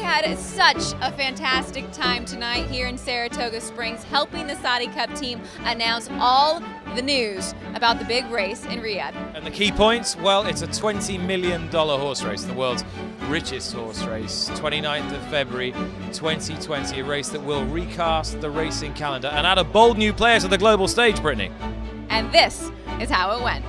had such a fantastic time tonight here in Saratoga Springs, helping the Saudi Cup team announce all the news about the big race in Riyadh. And the key points, well, it's a $20 million horse race, the world's richest horse race, 29th of February 2020, a race that will recast the racing calendar and add a bold new player to the global stage, Brittany. And this is how it went.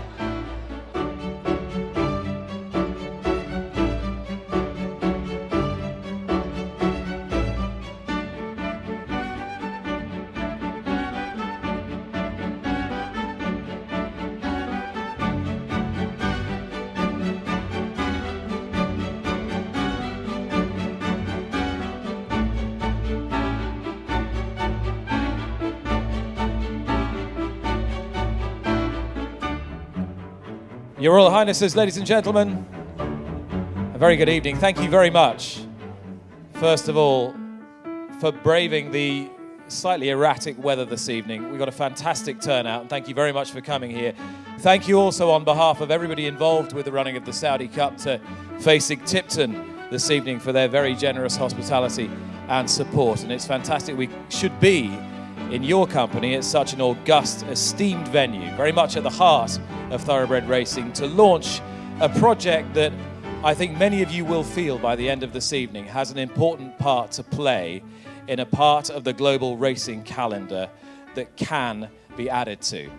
Your Royal Highnesses, ladies and gentlemen, a very good evening. Thank you very much, first of all, for braving the slightly erratic weather this evening. We got a fantastic turnout, and thank you very much for coming here. Thank you also on behalf of everybody involved with the running of the Saudi Cup to Facing Tipton this evening for their very generous hospitality and support. And it's fantastic we should be in your company at such an august, esteemed venue, very much at the heart of thoroughbred racing, to launch a project that I think many of you will feel by the end of this evening has an important part to play in a part of the global racing calendar that can be added to.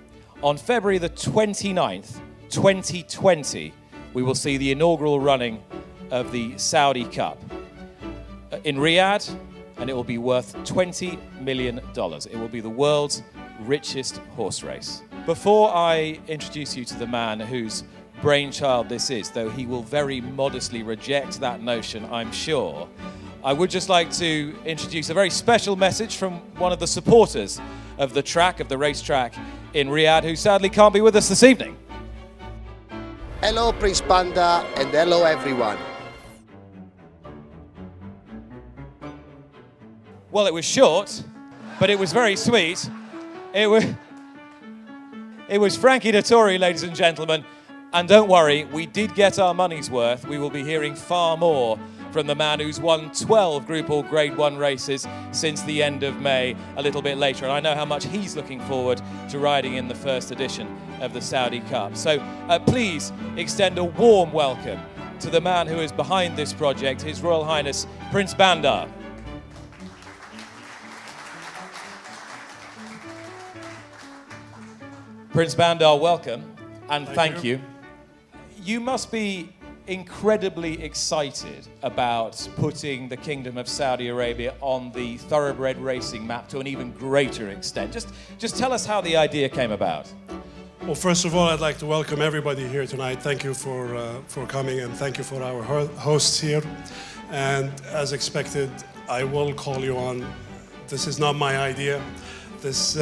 On February the 29th, 2020, we will see the inaugural running of the Saudi Cup in Riyadh, and it will be worth $20 million. It will be the world's richest horse race. Before I introduce you to the man whose brainchild this is, though he will very modestly reject that notion, I'm sure, I would just like to introduce a very special message from one of the supporters of the track, of the racetrack in Riyadh, who sadly can't be with us this evening. Hello, Prince Panda, and hello, everyone. Well, it was short, but it was very sweet. It was Frankie Dettori, ladies and gentlemen. And don't worry, we did get our money's worth. We will be hearing far more from the man who's won 12 Group All Grade 1 races since the end of May, a little bit later. And I know how much he's looking forward to riding in the first edition of the Saudi Cup. So please extend a warm welcome to the man who is behind this project, His Royal Highness Prince Bandar. Prince Bandar, welcome, and thank you. You must be incredibly excited about putting the Kingdom of Saudi Arabia on the thoroughbred racing map to an even greater extent. Just tell us how the idea came about. Well, first of all, I'd like to welcome everybody here tonight. Thank you for coming, and thank you for our hosts here. And as expected, I will call you on. This is not my idea. This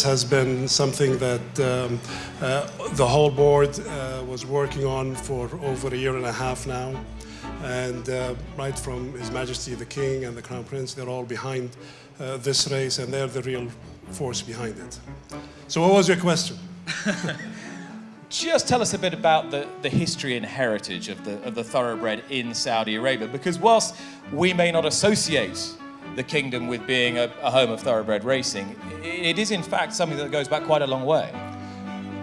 has been something that the whole board was working on for over a year and a half now. And right from His Majesty the King and the Crown Prince, they're all behind this race, and they're the real force behind it. So what was your question? Just tell us a bit about the history and heritage of the thoroughbred in Saudi Arabia, because whilst we may not associate the kingdom with being a home of thoroughbred racing, it is in fact something that goes back quite a long way.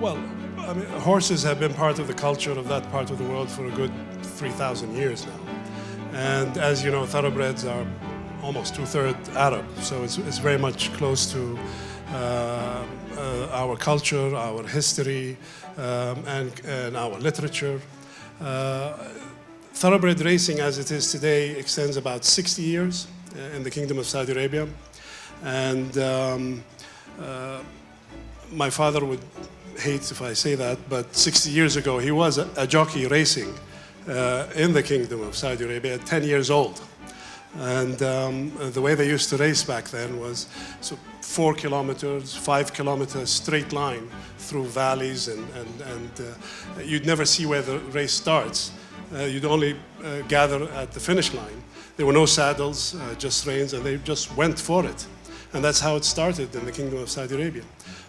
Well, I mean, horses have been part of the culture of that part of the world for a good 3,000 years now. And as you know, thoroughbreds are almost two-thirds Arab, so it's very much close to our culture, our history, and our literature. Thoroughbred racing as it is today extends about 60 years in the Kingdom of Saudi Arabia. And my father would hate if I say that, but 60 years ago he was a jockey racing in the Kingdom of Saudi Arabia at 10 years old. And the way they used to race back then was 4 kilometers, 5 kilometers straight line through valleys, and you'd never see where the race starts. You'd only gather at the finish line. There were no saddles, just reins, and they just went for it. And that's how it started in the Kingdom of Saudi Arabia.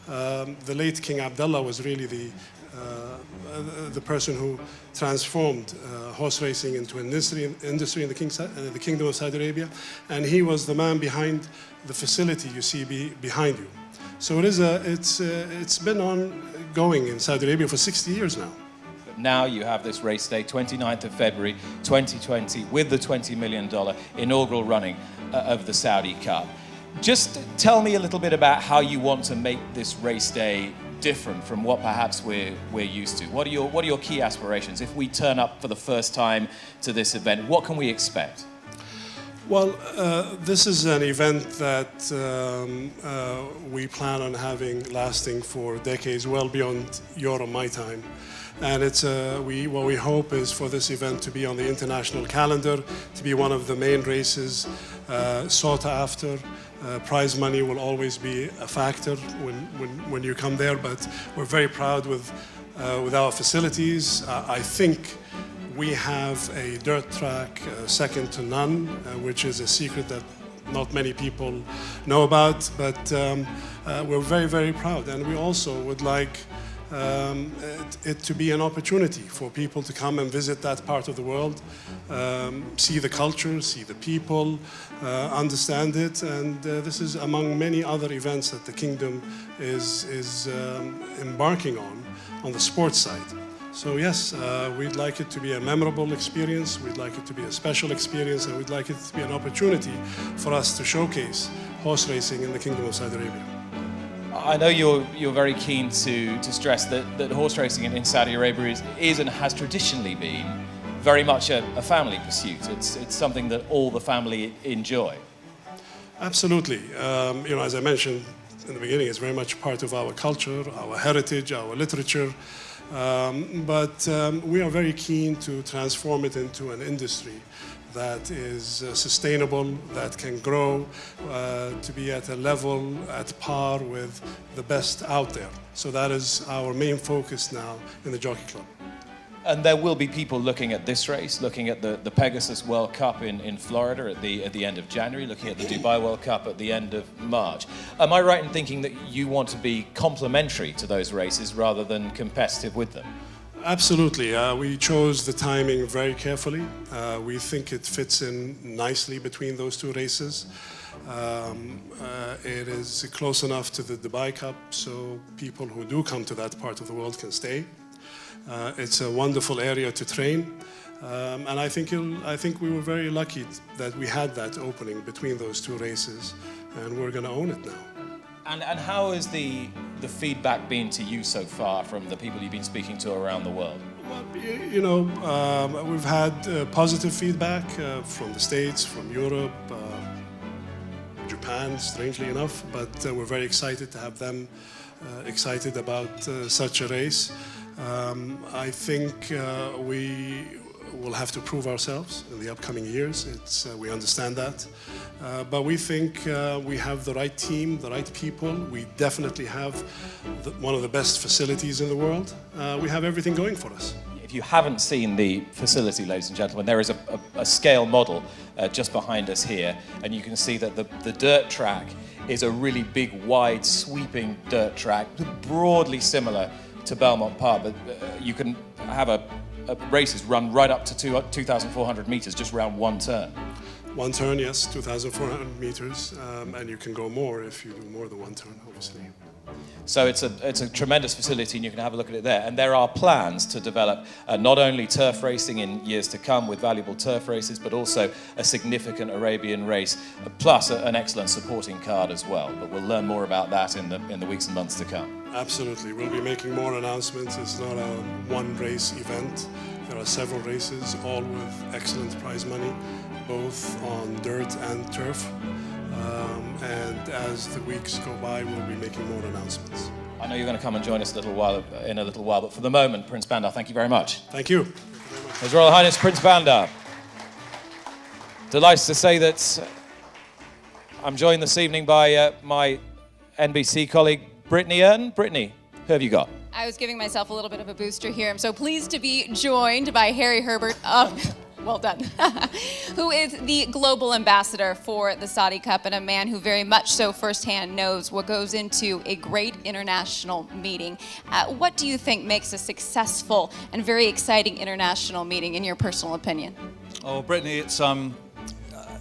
The late King Abdullah was really the the person who transformed horse racing into an industry in the Kingdom of Saudi Arabia, and he was the man behind the facility you see behind you. So it's been ongoing in Saudi Arabia for 60 years now. Now you have this race day, 29th of February 2020, with the $20 million inaugural running of the Saudi Cup. Just tell me a little bit about how you want to make this race day different from what perhaps we're used to. What are your key aspirations? If we turn up for the first time to this event, what can we expect? Well, this is an event that we plan on having lasting for decades, well beyond your or my time. And what we hope is for this event to be on the international calendar, to be one of the main races sought after. Prize money will always be a factor when you come there, but we're very proud with our facilities. I think we have a dirt track second to none, which is a secret that not many people know about, but we're very, very proud. And we also would like it to be an opportunity for people to come and visit that part of the world, see the culture, see the people, understand it, and this is among many other events that the Kingdom is embarking on the sports side. So yes, we'd like it to be a memorable experience, we'd like it to be a special experience, and we'd like it to be an opportunity for us to showcase horse racing in the Kingdom of Saudi Arabia. I know you're very keen to stress that horse racing in Saudi Arabia is and has traditionally been very much a family pursuit. It's something that all the family enjoy. Absolutely. As I mentioned in the beginning, it's very much part of our culture, our heritage, our literature. But we are very keen to transform it into an industry that is sustainable, that can grow, to be at a level, at par with the best out there. So that is our main focus now in the Jockey Club. And there will be people looking at this race, looking at the Pegasus World Cup in Florida at the end of January, looking at the Dubai World Cup at the end of March. Am I right in thinking that you want to be complementary to those races rather than competitive with them? Absolutely. We chose the timing very carefully. We think it fits in nicely between those two races. It is close enough to the Dubai Cup, so people who do come to that part of the world can stay. It's a wonderful area to train, and I think we were very lucky that we had that opening between those two races, and we're going to own it now. And how has the feedback been to you so far from the people you've been speaking to around the world? Well, we've had positive feedback from the States, from Europe, Japan, strangely enough, but we're very excited to have them excited about such a race. I think we will have to prove ourselves in the upcoming years. We understand that. But we think we have the right team, the right people. We definitely have one of the best facilities in the world. We have everything going for us. If you haven't seen the facility, ladies and gentlemen, there is a scale model just behind us here, and you can see that the dirt track is a really big, wide, sweeping dirt track, broadly similar to Belmont Park, but you can have races run right up to 2,400 meters, just round one turn. One turn, yes, 2,400 meters, and you can go more if you do more than one turn, obviously. So it's a tremendous facility, and you can have a look at it there. And there are plans to develop not only turf racing in years to come with valuable turf races, but also a significant Arabian race, plus an excellent supporting card as well. But we'll learn more about that in the weeks and months to come. Absolutely. We'll be making more announcements. It's not a one-race event. There are several races, all with excellent prize money, both on dirt and turf. And as the weeks go by, we'll be making more announcements. I know you're going to come and join us in a little while, but for the moment, Prince Bandar, thank you very much. Thank you. His Royal Highness Prince Bandar. Delighted to say that I'm joined this evening by my NBC colleague, Brittany Earn. Brittany, who have you got? I was giving myself a little bit of a booster here. I'm so pleased to be joined by Harry Herbert well done, who is the global ambassador for the Saudi Cup and a man who very much so firsthand knows what goes into a great international meeting. What do you think makes a successful and very exciting international meeting, in your personal opinion? Oh, Brittany, it's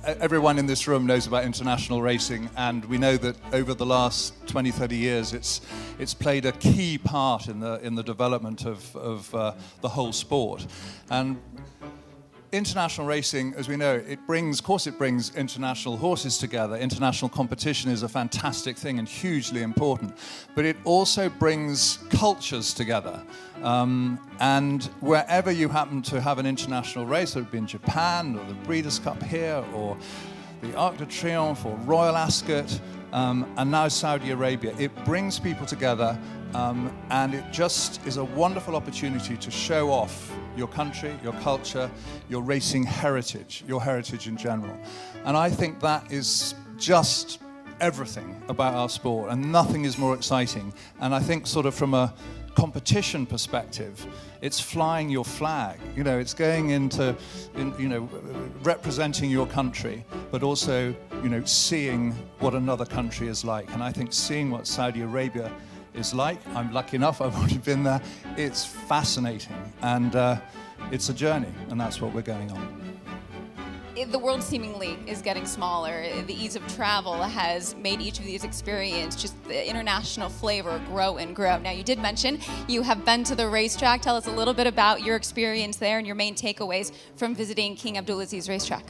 everyone in this room knows about international racing, and we know that over the last 20, 30 years, it's played a key part in the development of the whole sport. And international racing, as we know, it brings international horses together. International competition is a fantastic thing and hugely important, but it also brings cultures together. And wherever you happen to have an international race, whether it be in Japan or the Breeders' Cup here or the Arc de Triomphe or Royal Ascot, and now Saudi Arabia, it brings people together, and it just is a wonderful opportunity to show off your country, your culture, your racing heritage, your heritage in general. And I think that is just everything about our sport, and nothing is more exciting. And I think sort of from a competition perspective, it's flying your flag. You know, it's going into, representing your country, but also, seeing what another country is like. And I think seeing what Saudi Arabia is like, I'm lucky enough, I've already been there, it's fascinating. And it's a journey, and that's what we're going on. The world seemingly is getting smaller. The ease of travel has made each of these experiences, just the international flavor, grow and grow. Now, you did mention you have been to the racetrack. Tell us a little bit about your experience there and your main takeaways from visiting King Abdulaziz racetrack.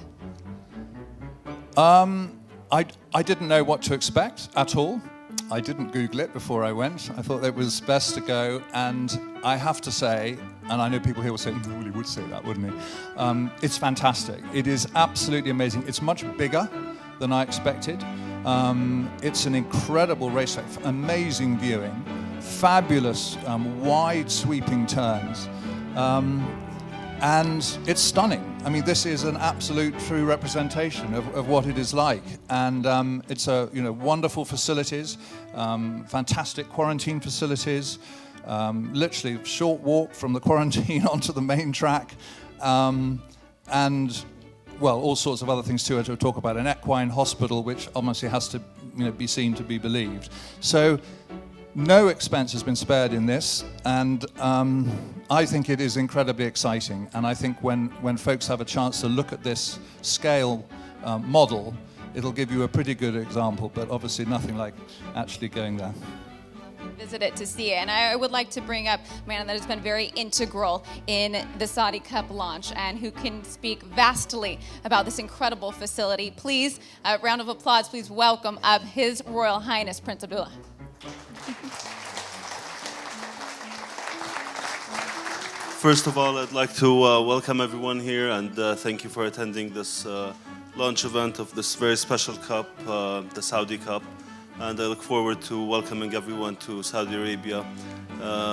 I didn't know what to expect at all. I didn't Google it before I went. I thought it was best to go, and I have to say, and I know people here will say, well, he would say that, wouldn't he? It's fantastic. It is absolutely amazing. It's much bigger than I expected. It's an incredible racetrack, amazing viewing, fabulous, wide sweeping turns, and it's stunning. I mean, this is an absolute true representation of what it is like. And it's wonderful facilities, fantastic quarantine facilities, literally short walk from the quarantine onto the main track, and well, all sorts of other things too. To talk about an equine hospital, which obviously has to be seen to be believed. So no expense has been spared in this, and I think it is incredibly exciting. And I think when folks have a chance to look at this scale model, it'll give you a pretty good example, but obviously nothing like actually going there. Visit it to see it. And I would like to bring up a man that has been very integral in the Saudi Cup launch and who can speak vastly about this incredible facility. Please, a round of applause, please welcome up His Royal Highness Prince Abdullah. First of all, I'd like to welcome everyone here and thank you for attending this launch event of this very special cup, the Saudi Cup. And I look forward to welcoming everyone to Saudi Arabia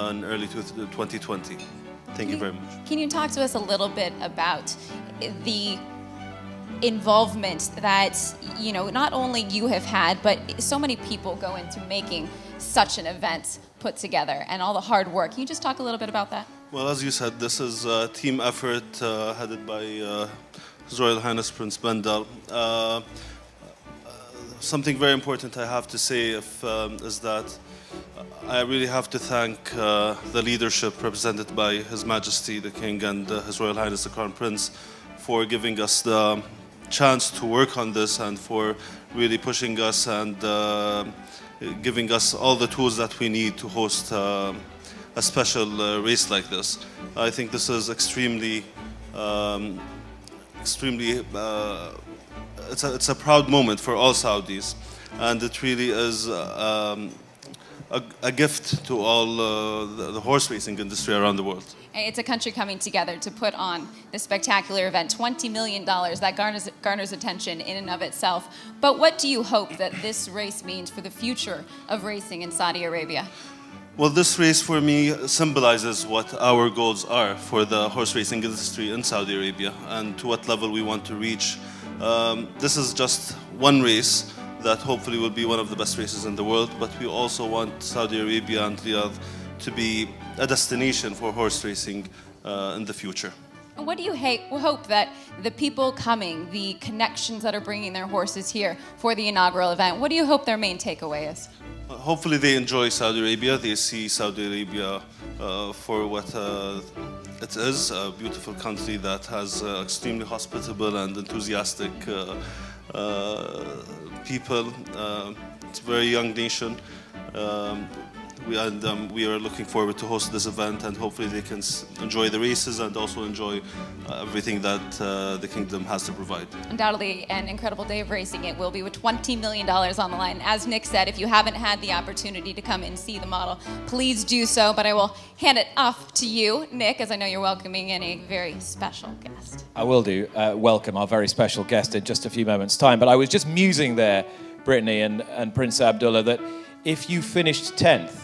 in early 2020. Thank you very much. Can you talk to us a little bit about the involvement that, not only you have had, but so many people go into making such an event put together and all the hard work. Can you just talk a little bit about that? Well, as you said, this is a team effort headed by His Royal Highness Prince Bandar. Something very important I have to say is that I really have to thank the leadership represented by His Majesty the King and His Royal Highness the Crown Prince for giving us the chance to work on this and for really pushing us and giving us all the tools that we need to host a special race like this. I think this is extremely it's a proud moment for all Saudis, and it really is a gift to all the horse racing industry around the world. It's a country coming together to put on this spectacular event. $20 million, that garners attention in and of itself. But what do you hope that this race means for the future of racing in Saudi Arabia? Well, this race for me symbolizes what our goals are for the horse racing industry in Saudi Arabia and to what level we want to reach. This is just one race that hopefully will be one of the best races in the world, but we also want Saudi Arabia and Riyadh to be a destination for horse racing in the future. And what do you hope that the people coming, the connections that are bringing their horses here for the inaugural event, what do you hope their main takeaway is? Hopefully they enjoy Saudi Arabia. They see Saudi Arabia for what it is, a beautiful country that has extremely hospitable and enthusiastic people. It's a very young nation. We are looking forward to host this event, and hopefully they can enjoy the races and also enjoy everything that the kingdom has to provide. Undoubtedly an incredible day of racing it will be, with $20 million on the line. As Nick said, if you haven't had the opportunity to come and see the model, please do so. But I will hand it off to you, Nick, as I know you're welcoming in a very special guest. I will do welcome our very special guest in just a few moments' time. But I was just musing there, Brittany and Prince Abdullah, that if you finished 10th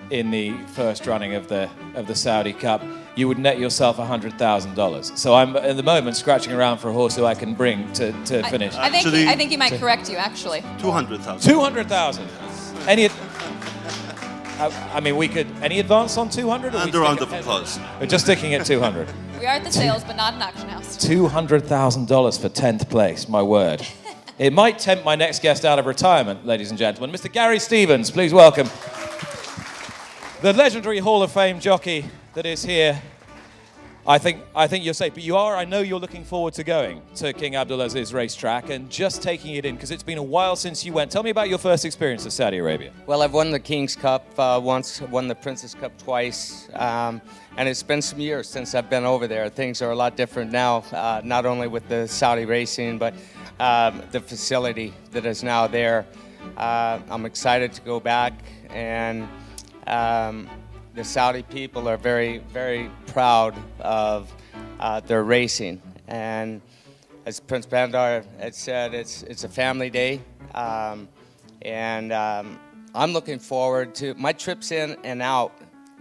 in the first running of the Saudi Cup, you would net yourself $100,000. So I'm at the moment scratching around for a horse who I can bring to finish. I think he might correct you, actually. 200,000. 200,000. Any? I mean, we could. Any advance on 200? And a round of applause. We're just sticking at 200. We are at the sales, but not an auction house. $200,000 for 10th place. My word. It might tempt my next guest out of retirement, ladies and gentlemen. Mr. Gary Stevens, please welcome the legendary Hall of Fame jockey that is here. I think you're safe, but I know you're looking forward to going to King Abdullah's racetrack and just taking it in, because it's been a while since you went. Tell me about your first experience of Saudi Arabia. Well, I've won the King's Cup once, won the Princess Cup twice, and it's been some years since I've been over there. Things are a lot different now, not only with the Saudi racing, but the facility that is now there. I'm excited to go back, and the Saudi people are very, very proud of their racing. And as Prince Bandar had said, it's a family day. And I'm looking forward to my trips in and out.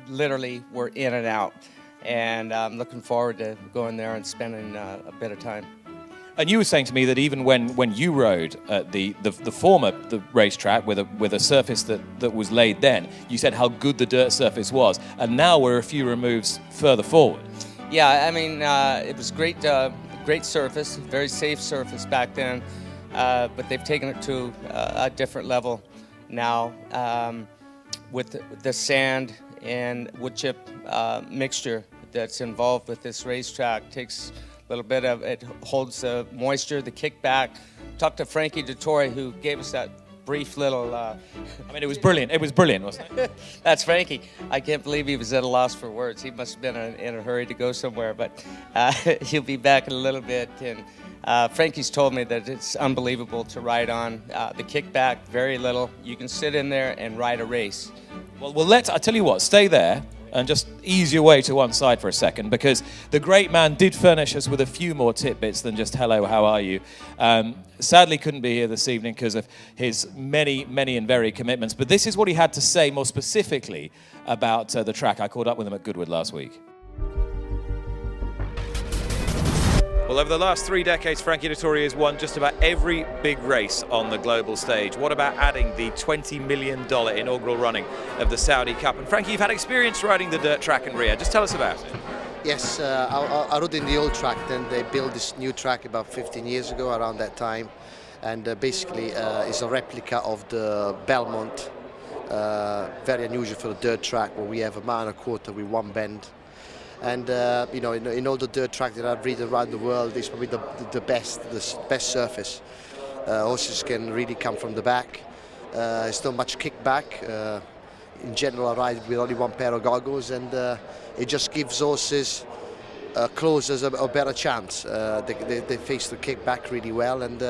Literally, we're in and out. And I'm looking forward to going there and spending a bit of time. And you were saying to me that even when you rode at the former racetrack with a surface that was laid then, you said how good the dirt surface was, and now we're a few removes further forward. Yeah, I mean, it was great surface, very safe surface back then, but they've taken it to a different level now with the sand and wood chip mixture that's involved with this racetrack. Takes little bit of it, holds the moisture, the kickback. Talked to Frankie Dettori, who gave us that brief little. I mean, it was brilliant. It was brilliant, wasn't it? That's Frankie. I can't believe he was at a loss for words. He must have been in a hurry to go somewhere, but he'll be back in a little bit. And Frankie's told me that it's unbelievable to ride on. The kickback, very little. You can sit in there and ride a race. Well, I tell you what, stay there and just ease your way to one side for a second, because the great man did furnish us with a few more tidbits than just hello, how are you? Sadly couldn't be here this evening because of his many and varied commitments, but this is what he had to say more specifically about the track. I caught up with him at Goodwood last week. Well, over the last 3 decades, Frankie Dettori has won just about every big race on the global stage. What about adding the $20 million inaugural running of the Saudi Cup? And Frankie, you've had experience riding the dirt track in Riyadh. Just tell us about it. Yes, I rode in the old track, then they built this new track about 15 years ago, around that time. And basically it's a replica of the Belmont, very unusual for a dirt track, where we have a mile and a quarter with one bend. And you know, in all the dirt tracks that I've ridden around the world, it's probably the best surface. Horses can really come from the back. It's not much kickback. In general, I ride with only one pair of goggles, and it just gives horses closers a better chance. They face the kickback really well, and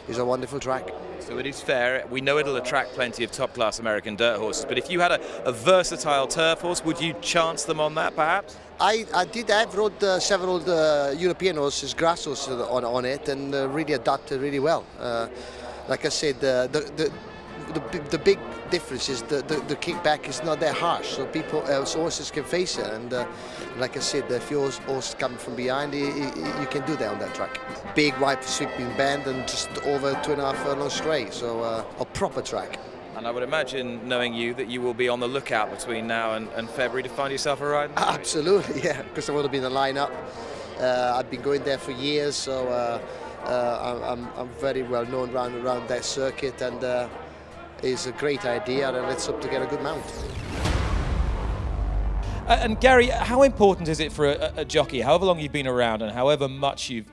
it's a wonderful track. So it is fair. We know it'll attract plenty of top-class American dirt horses, but if you had a versatile turf horse, would you chance them on that, perhaps? I've rode several European horses, grass horses on it, and really adapted really well. Like I said, the big difference is the kickback is not that harsh, so horses can face it. And like I said, if your horse coming from behind, you can do that on that track. Big wide sweeping bend and just over 2.5 furlongs straight, so a proper track. And I would imagine, knowing you, that you will be on the lookout between now and February to find yourself a ride. Absolutely, yeah, because I want to be in the lineup. I've been going there for years, so I'm very well known around that circuit, and it's a great idea, and let's hope to get a good mount. And Gary, how important is it for a jockey, however long you've been around and however much you've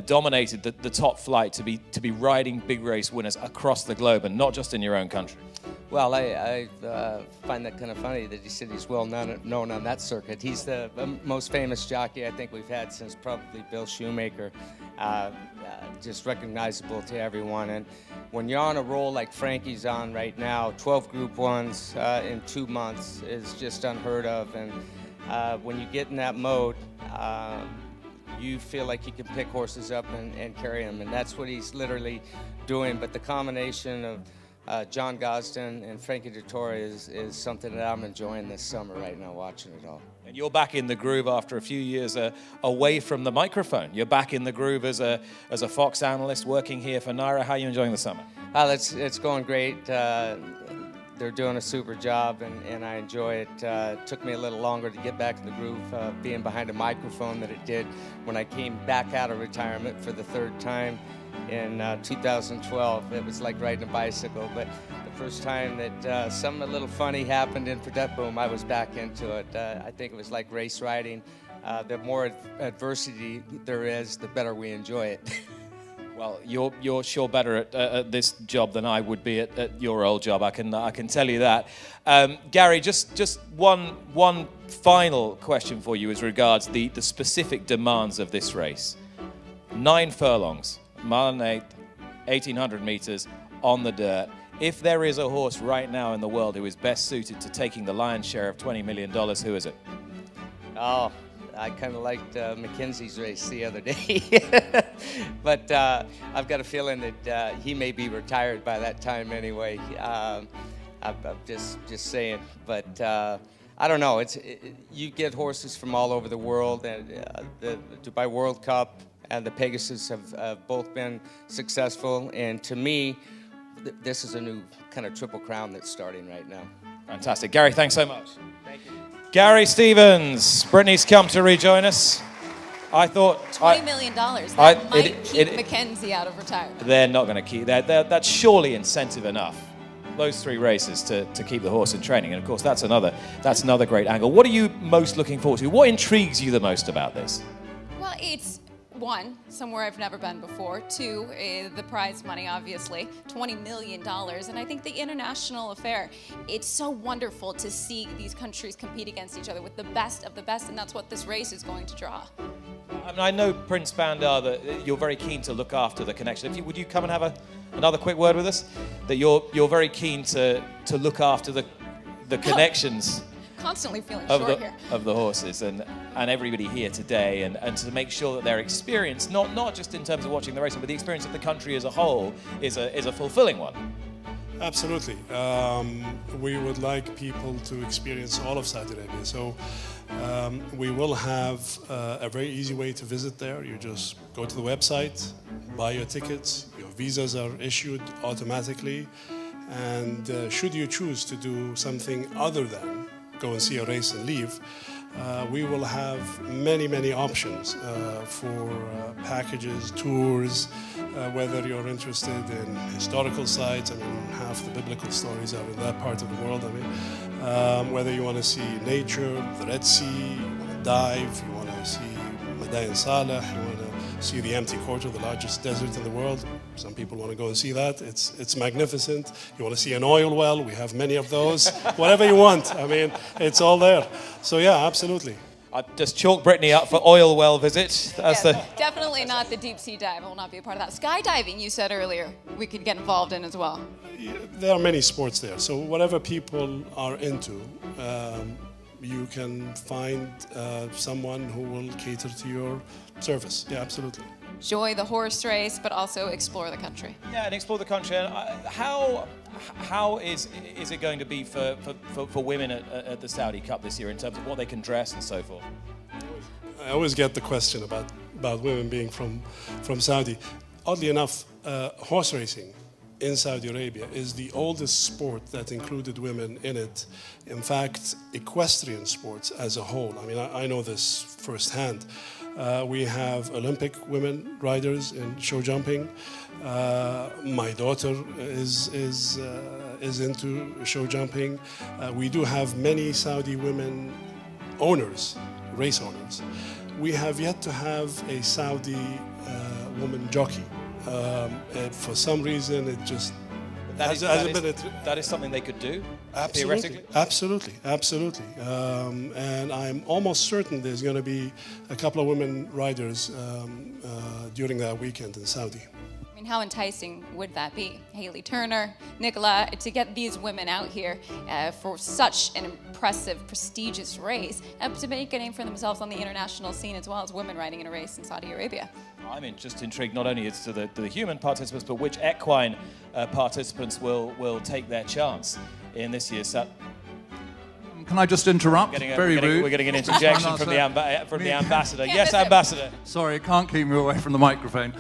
dominated the top flight, to be riding big race winners across the globe and not just in your own country? Well, I find that kind of funny that he said he's well known on that circuit. He's the most famous jockey I think we've had since probably Bill Shoemaker. Just recognizable to everyone. And when you're on a roll like Frankie's on right now, 12 Group 1s in 2 months is just unheard of. And when you get in that mode, you feel like you can pick horses up and carry them. And that's what he's literally doing. But the combination of John Gosden and Frankie Dettori is something that I'm enjoying this summer right now, watching it all. And you're back in the groove after a few years away from the microphone. You're back in the groove as a Fox analyst working here for NYRA. How are you enjoying the summer? It's going great. They're doing a super job, and I enjoy it. It took me a little longer to get back in the groove, being behind a microphone, than it did when I came back out of retirement for the third time in 2012. It was like riding a bicycle, but the first time that something a little funny happened in Cadet Boom, I was back into it. I think it was like race riding. The more adversity there is, the better we enjoy it. Well, you're sure better at this job than I would be at your old job. I can tell you that. Gary, just one final question for you as regards the specific demands of this race. 9 furlongs, mile and 1/8, 1,800 meters on the dirt. If there is a horse right now in the world who is best suited to taking the lion's share of $20 million, who is it? Oh, I kind of liked McKenzie's race the other day. But I've got a feeling that he may be retired by that time anyway. I'm just saying. But I don't know. You get horses from all over the world, and the Dubai World Cup and the Pegasus have both been successful. And to me, this is a new kind of triple crown that's starting right now. Fantastic. Gary, thanks so much. Thank you. Gary Stevens. Brittany's come to rejoin us. I thought... $20 million. That might keep Mackenzie out of retirement. They're not going to keep that. That's surely incentive enough. Those 3 races to keep the horse in training. And of course, that's another great angle. What are you most looking forward to? What intrigues you the most about this? Well, it's 1, somewhere I've never been before. 2, the prize money, obviously, $20 million. And I think the international affair, it's so wonderful to see these countries compete against each other with the best of the best, and that's what this race is going to draw. I mean, I know, Prince Bandar, that you're very keen to look after the connection. Would you come and have another quick word with us? That you're very keen to look after the connections Constantly feeling short here. Of the horses and everybody here today, and to make sure that their experience, not just in terms of watching the racing, but the experience of the country as a whole is a fulfilling one. Absolutely. We would like people to experience all of Saudi Arabia. So we will have a very easy way to visit there. You just go to the website, buy your tickets, your visas are issued automatically, and should you choose to do something other than go and see a race and leave, we will have many options for packages, tours, whether you're interested in historical sites. I mean, half the biblical stories are in that part of the world. I mean, whether you want to see nature, the Red Sea, you want to dive, you want to see Madain Saleh, you want to see the empty quarter, the largest desert in the world. Some people want to go and see that. It's magnificent. You want to see an oil well? We have many of those. Whatever you want. I mean, it's all there. So yeah, absolutely. I just chalk Brittany up for oil well visit. Definitely not the deep sea dive. I will not be a part of that. Skydiving, you said earlier, we could get involved in as well. There are many sports there. So whatever people are into, you can find someone who will cater to your service. Yeah, absolutely. Enjoy the horse race, but also explore the country. Yeah, and explore the country. And how is it going to be for women at the Saudi Cup this year in terms of what they can dress and so forth? I always get the question about women being from Saudi. Oddly enough, horse racing in Saudi Arabia is the oldest sport that included women in it. In fact, equestrian sports as a whole. I mean, I know this firsthand. We have Olympic women riders in show jumping. My daughter is into show jumping. We do have many Saudi women owners, race owners. We have yet to have a Saudi woman jockey. And for some reason, it just hasn't been. That is something they could do, Absolutely, theoretically? absolutely. And I'm almost certain there's going to be a couple of women riders during that weekend in Saudi. I mean, how enticing would that be? Haley Turner, Nicola, to get these women out here for such an impressive, prestigious race, and to make a name for themselves on the international scene as well as women riding in a race in Saudi Arabia. I'm just intrigued not only as to the human participants, but which equine participants will take their chance in this year's. Can I just interrupt? We're getting an interjection from the ambassador. Yes, ambassador. Sorry, can't keep me away from the microphone.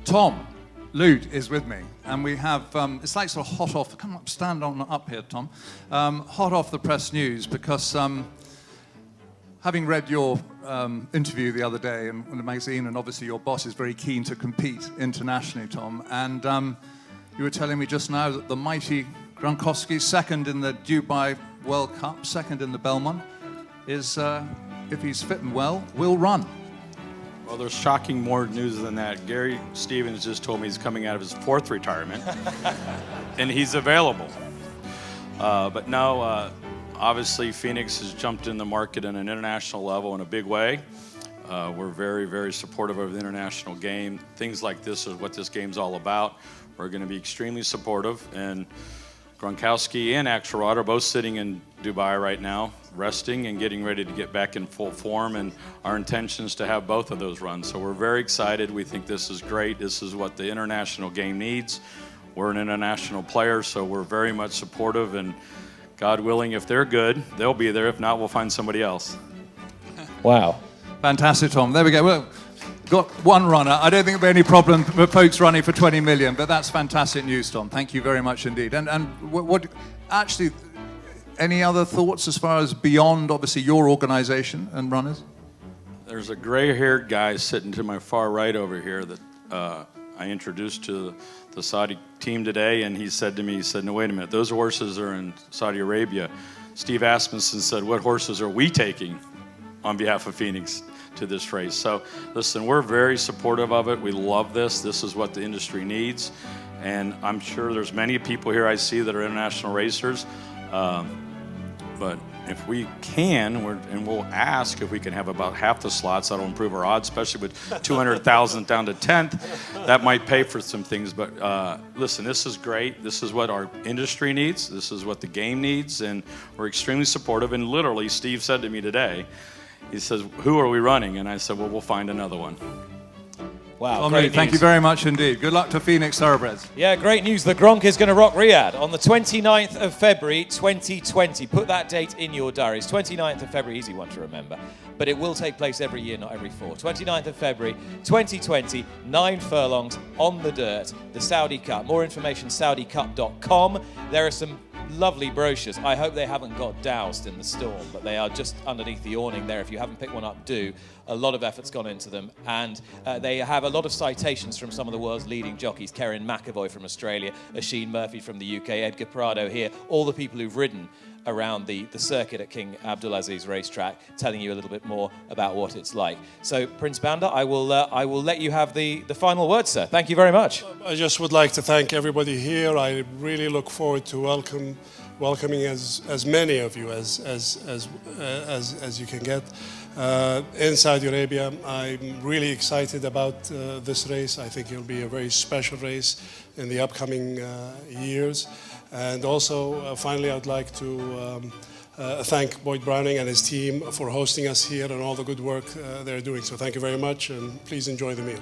Tom Lute is with me, and we have, it's like sort of hot off, come up, stand on up here, Tom. Hot off the press news, because having read your interview the other day in the magazine, and obviously your boss is very keen to compete internationally, Tom, and you were telling me just now that the mighty Gronkowski, second in the Dubai World Cup, second in the Belmont, is, if he's fit and well, will run. Well, there's shocking more news than that. Gary Stevens just told me he's coming out of his 4th retirement, and he's available. But no, obviously Phoenix has jumped in the market on an international level in a big way. We're very, very supportive of the international game. Things like this is what this game's all about. We're going to be extremely supportive, and Gronkowski and Axelrod are both sitting in Dubai right now, resting and getting ready to get back in full form, and our intention is to have both of those runs. So we're very excited. We think this is great. This is what the international game needs. We're an international player, so we're very much supportive, and God willing, if they're good, they'll be there. If not, we'll find somebody else. Wow. Fantastic, Tom. There we go. Well, got one runner. I don't think there'll be any problem with folks running for 20 million, but that's fantastic news, Tom. Thank you very much indeed. And what actually, any other thoughts as far as beyond, obviously, your organization and runners? There's a gray-haired guy sitting to my far right over here that I introduced to the Saudi team today, and he said to me, no, wait a minute, those horses are in Saudi Arabia. Steve Asmussen said, what horses are we taking on behalf of Phoenix to this race? So listen, we're very supportive of it. We love this. This is what the industry needs. And I'm sure there's many people here I see that are international racers. But if we can, we'll ask if we can have about half the slots. That'll improve our odds, especially with 200,000 down to 10th. That might pay for some things. But listen, this is great. This is what our industry needs. This is what the game needs. And we're extremely supportive. And literally, Steve said to me today, he says, who are we running? And I said, well, we'll find another one. Wow, thank you very much indeed. Good luck to Phoenix Thoroughbreds. Yeah, great news. The Gronk is going to rock Riyadh on the 29th of February, 2020. Put that date in your diaries. 29th of February, easy one to remember. But it will take place every year, not every 4. 29th of February, 2020, 9 furlongs on the dirt, the Saudi Cup. More information, saudicup.com. There are some lovely brochures. I hope they haven't got doused in the storm, but they are just underneath the awning there. If you haven't picked one up, do. A lot of effort's gone into them, and they have a lot of citations from some of the world's leading jockeys. Kerrin McEvoy from Australia, Oisin Murphy from the UK, Edgar Prado here, all the people who've ridden around the circuit at King Abdulaziz racetrack, telling you a little bit more about what it's like. So, Prince Bandar, I will let you have the final word, sir. Thank you very much. I just would like to thank everybody here. I really look forward to welcoming as many of you as you can get in Saudi Arabia. I'm really excited about this race. I think it'll be a very special race in the upcoming years. And also, finally, I'd like to thank Boyd Browning and his team for hosting us here and all the good work they're doing. So thank you very much, and please enjoy the meal.